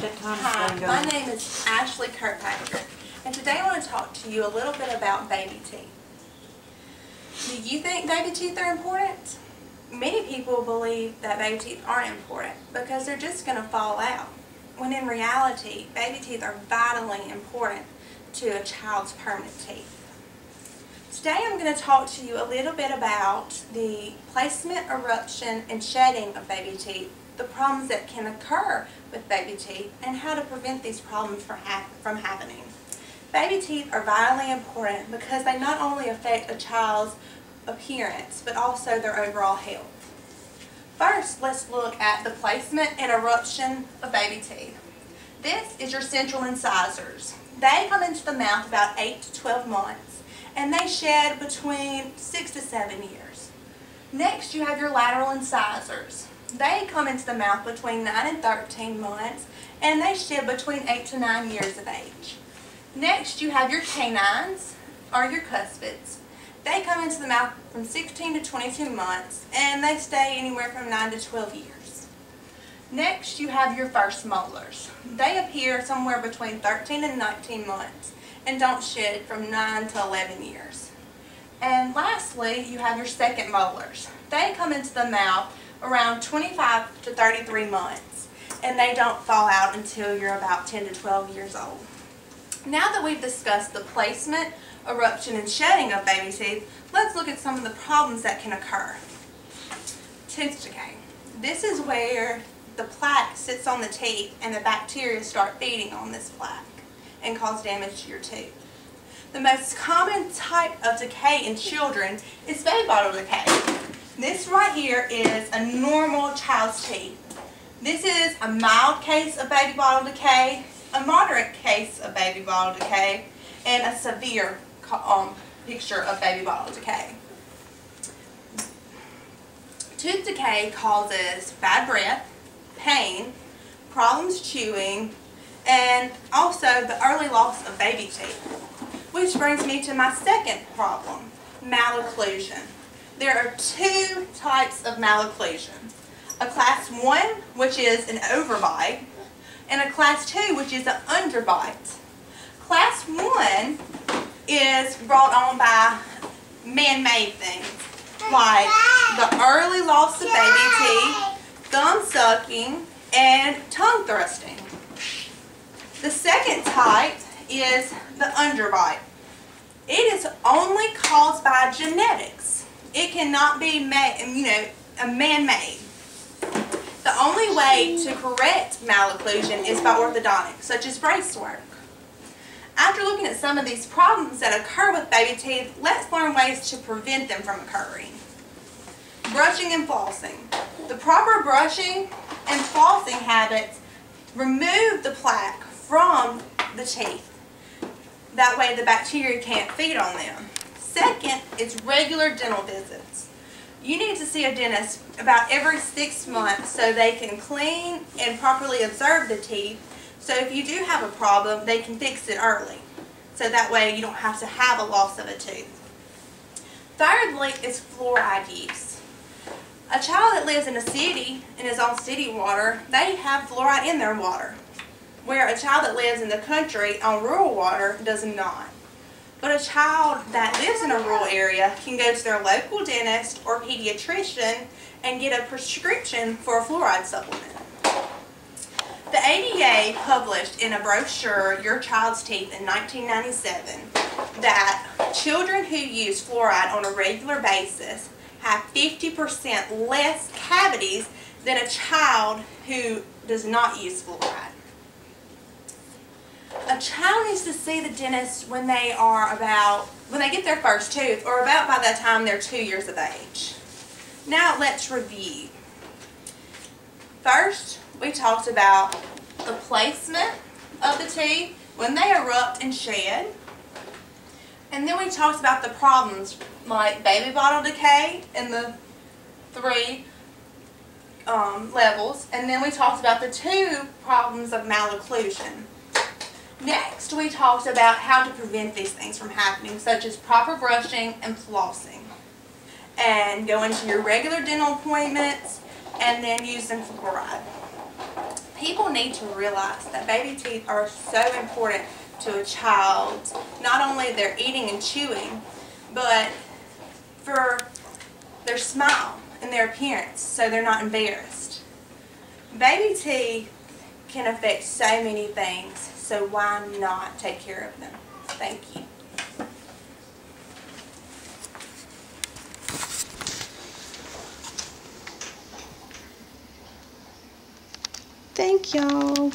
Hi, my name is Ashley Kirkpatrick, and today I want to talk to you a little bit about baby teeth. Do you think baby teeth are important? Many people believe that baby teeth aren't important because they're just going to fall out, when in reality, baby teeth are vitally important to a child's permanent teeth. Today I'm going to talk to you a little bit about the placement, eruption, and shedding of baby teeth, the problems that can occur with baby teeth, and how to prevent these problems from happening. Baby teeth are vitally important because they not only affect a child's appearance, but also their overall health. First, let's look at the placement and eruption of baby teeth. This is your central incisors. They come into the mouth about 8 to 12 months, and they shed between 6 to 7 years. Next, you have your lateral incisors. They come into the mouth between 9 and 13 months, and they shed between 8 to 9 years of age. Next, you have your canines, or your cuspids. They come into the mouth from 16 to 22 months, and they stay anywhere from 9 to 12 years. Next, you have your first molars. They appear somewhere between 13 and 19 months, and don't shed from 9 to 11 years. And lastly, you have your second molars. They come into the mouth around 25 to 33 months, and they don't fall out until you're about 10 to 12 years old. Now that we've discussed the placement, eruption, and shedding of baby teeth, let's look at some of the problems that can occur. Tooth decay. This is where the plaque sits on the teeth and the bacteria start feeding on this plaque and cause damage to your tooth. The most common type of decay in children is baby bottle decay. This right here is a normal child's teeth. This is a mild case of baby bottle decay, a moderate case of baby bottle decay, and a severe picture of baby bottle decay. Tooth decay causes bad breath, pain, problems chewing, and also the early loss of baby teeth. Which brings me to my second problem, malocclusion. There are two types of malocclusion. A class 1, which is an overbite, and a class 2, which is an underbite. Class 1 is brought on by man-made things, like the early loss of baby teeth, thumb sucking, and tongue thrusting. The second type is the underbite. It is only caused by genetics. It cannot be made, man-made. The only way to correct malocclusion is by orthodontics, such as brace work. After looking at some of these problems that occur with baby teeth, let's learn ways to prevent them from occurring. Brushing and flossing. The proper brushing and flossing habits remove the plaque from the teeth. That way the bacteria can't feed on them. Second is regular dental visits. You need to see a dentist about every 6 months so they can clean and properly observe the teeth. So if you do have a problem, they can fix it early. So that way you don't have to have a loss of a tooth. Thirdly is fluoride use. A child that lives in a city and is on city water, they have fluoride in their water, where a child that lives in the country on rural water does not. But a child that lives in a rural area can go to their local dentist or pediatrician and get a prescription for a fluoride supplement. The ADA published in a brochure, Your Child's Teeth, in 1997, that children who use fluoride on a regular basis have 50% less cavities than a child who does not use fluoride. A child needs to see the dentist when they get their first tooth, or about by the time they're 2 years of age. Now let's review. First, we talked about the placement of the teeth when they erupt and shed. And then we talked about the problems like baby bottle decay in the 3 levels. And then we talked about the 2 problems of malocclusion. Next, we talked about how to prevent these things from happening, such as proper brushing and flossing. And going to your regular dental appointments, and then using fluoride. People need to realize that baby teeth are so important to a child, not only their eating and chewing, but for their smile and their appearance, so they're not embarrassed. Baby teeth can affect so many things, so why not take care of them? Thank you. Thank y'all.